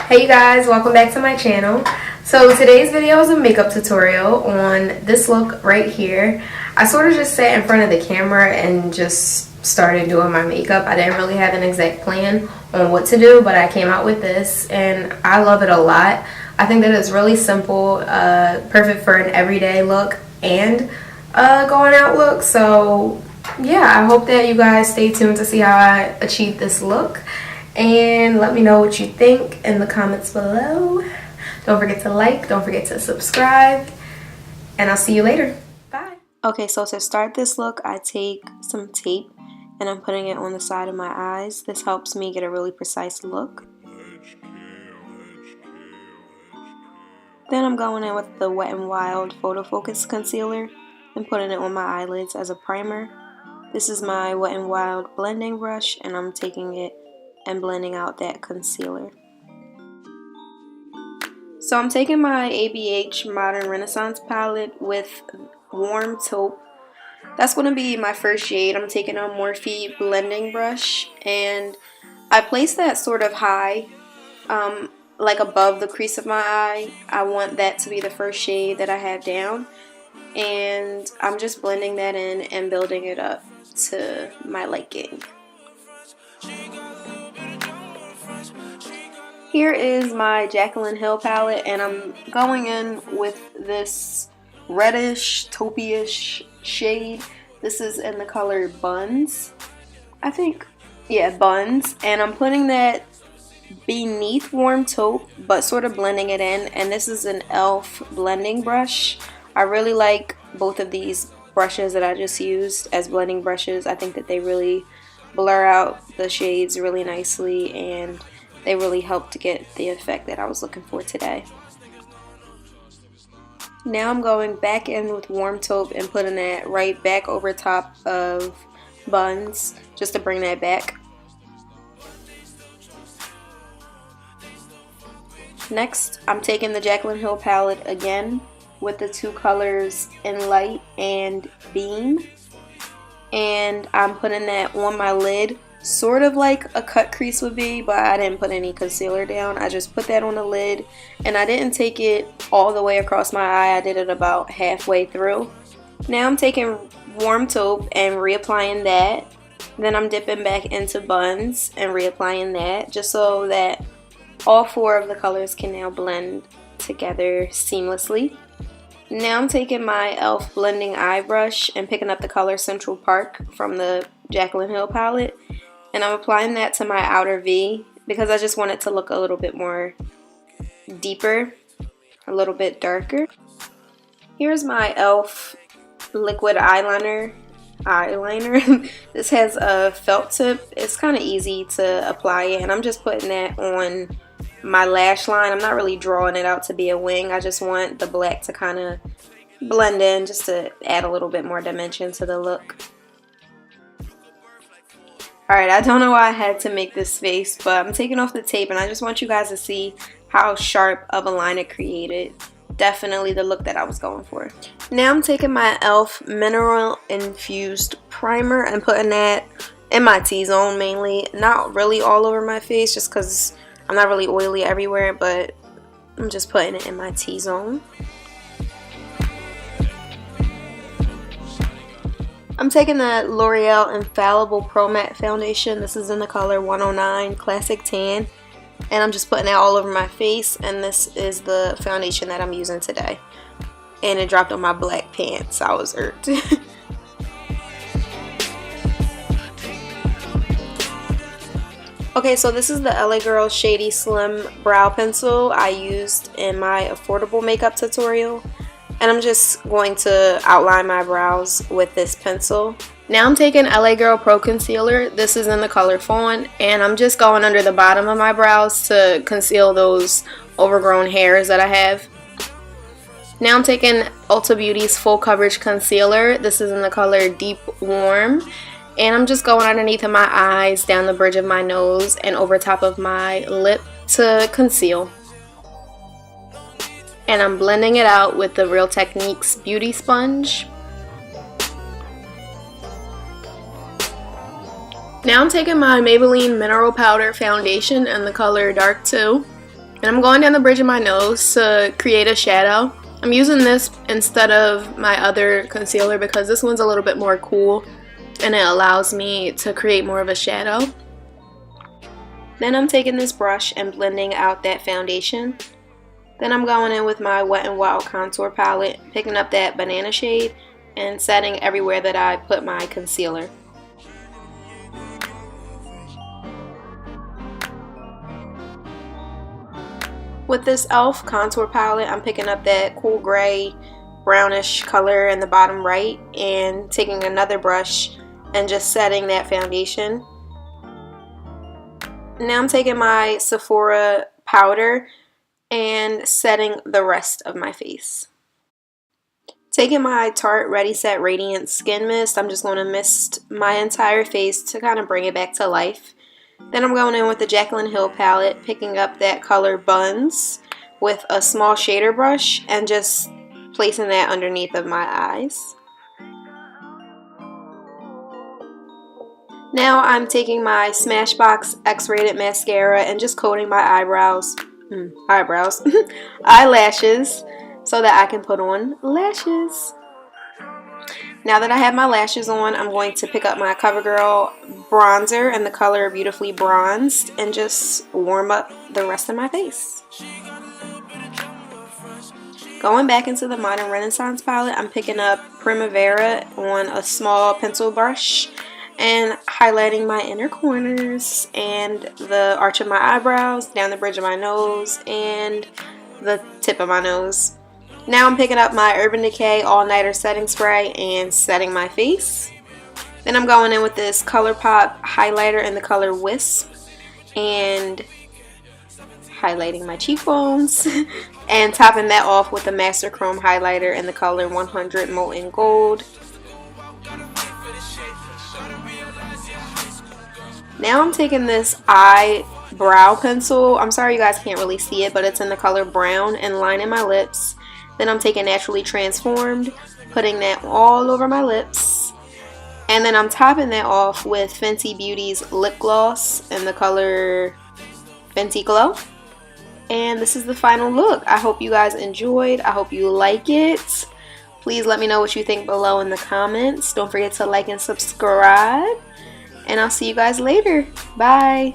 Hey you guys, welcome back to my channel. So today's video is a makeup tutorial on this look right here. I sort of just sat in front of the camera and just started doing my makeup. I didn't really have an exact plan on what to do, but I came out with this and I love it a lot. I think that it's really simple, perfect for an everyday look and going out look. So yeah, I hope that you guys stay tuned to see how I achieve this look. And let me know what you think in the comments below. Don't forget to like, don't forget to subscribe, and I'll see you later. Bye. Okay, so to start this look, I take some tape and I'm putting it on the side of my eyes. This helps me get a really precise look. Then I'm going in with the Wet n Wild Photo Focus Concealer and putting it on my eyelids as a primer. This is my Wet n Wild blending brush and I'm taking it and blending out that concealer. So I'm taking my ABH Modern Renaissance palette with Warm Taupe. That's going to be my first shade. I'm taking a Morphe blending brush and I place that sort of high, like above the crease of my eye. I want that to be the first shade that I have down, and I'm just blending that in and building it up to my liking. Here is my Jaclyn Hill palette and I'm going in with this reddish, taupe-ish shade. This is in the color Buns. I think, yeah, Buns. And I'm putting that beneath Warm Taupe, but sort of blending it in. And this is an e.l.f. blending brush. I really like both of these brushes that I just used as blending brushes. I think that they really blur out the shades really nicely and they really helped to get the effect that I was looking for today. Now I'm going back in with Warm Taupe and putting that right back over top of Buns just to bring that back. Next, I'm taking the Jaclyn Hill palette again with the two colors In Light and Beam. And I'm putting that on my lid, sort of like a cut crease would be, but I didn't put any concealer down. I just put that on the lid and I didn't take it all the way across my eye. I did it about halfway through. Now I'm taking Warm Taupe and reapplying that. Then I'm dipping back into Buns and reapplying that just so that all four of the colors can now blend together seamlessly. Now I'm taking my e.l.f. blending eye brush and picking up the color Central Park from the Jaclyn Hill palette. And I'm applying that to my outer V because I just want it to look a little bit more deeper, a little bit darker. Here's my e.l.f. liquid eyeliner. This has a felt tip. It's kind of easy to apply it and I'm just putting that on my lash line. I'm not really drawing it out to be a wing. I just want the black to kind of blend in just to add a little bit more dimension to the look. Alright, I don't know why I had to make this face, but I'm taking off the tape and I just want you guys to see how sharp of a line it created. Definitely the look that I was going for. Now I'm taking my e.l.f. Mineral Infused Primer and putting that in my T-zone mainly. Not really all over my face just because I'm not really oily everywhere, but I'm just putting it in my T-zone. I'm taking the L'Oreal Infallible Pro Matte Foundation. This is in the color 109 Classic Tan. And I'm just putting that all over my face. And this is the foundation that I'm using today. And it dropped on my black pants. I was irked. Okay, so this is the LA Girl Shady Slim Brow Pencil I used in my affordable makeup tutorial. And I'm just going to outline my brows with this pencil. Now I'm taking LA Girl ProConcealer. This is in the color Fawn. And I'm just going under the bottom of my brows to conceal those overgrown hairs that I have. Now I'm taking Ulta Beauty's Full Coverage Concealer. This is in the color Deep Warm. And I'm just going underneath of my eyes, down the bridge of my nose, and over top of my lip to conceal. And I'm blending it out with the Real Techniques Beauty Sponge. Now I'm taking my Maybelline Mineral Powder Foundation in the color Dark 2. And I'm going down the bridge of my nose to create a shadow. I'm using this instead of my other concealer because this one's a little bit more cool and it allows me to create more of a shadow. Then I'm taking this brush and blending out that foundation. Then I'm going in with my Wet n Wild contour palette, picking up that banana shade and setting everywhere that I put my concealer. With this e.l.f. contour palette, I'm picking up that cool gray brownish color in the bottom right and taking another brush and just setting that foundation. Now I'm taking my Sephora powder and setting the rest of my face. Taking my Tarte Ready Set Radiant Skin Mist, I'm just going to mist my entire face to kind of bring it back to life. Then I'm going in with the Jaclyn Hill palette, picking up that color Buns with a small shader brush and just placing that underneath of my eyes. Now I'm taking my Smashbox X-Rated mascara and just coating my eyelashes so that I can put on lashes. Now that I have my lashes on, I'm going to pick up my Covergirl bronzer in the color Beautifully Bronzed and just warm up the rest of my face. Going back into the Modern Renaissance palette, I'm picking up Primavera on a small pencil brush and highlighting my inner corners and the arch of my eyebrows, down the bridge of my nose, and the tip of my nose. Now I'm picking up my Urban Decay All Nighter Setting Spray and setting my face. Then I'm going in with this ColorPop highlighter in the color Wisp and highlighting my cheekbones and topping that off with the Master Chrome highlighter in the color 100 Molten Gold. Now I'm taking this eyebrow pencil. I'm sorry you guys can't really see it, but it's in the color brown, and lining my lips. Then I'm taking Naturally Transformed, putting that all over my lips. And then I'm topping that off with Fenty Beauty's lip gloss in the color Fenty Glow. And this is the final look. I hope you guys enjoyed. I hope you like it. Please let me know what you think below in the comments. Don't forget to like and subscribe. And I'll see you guys later. Bye.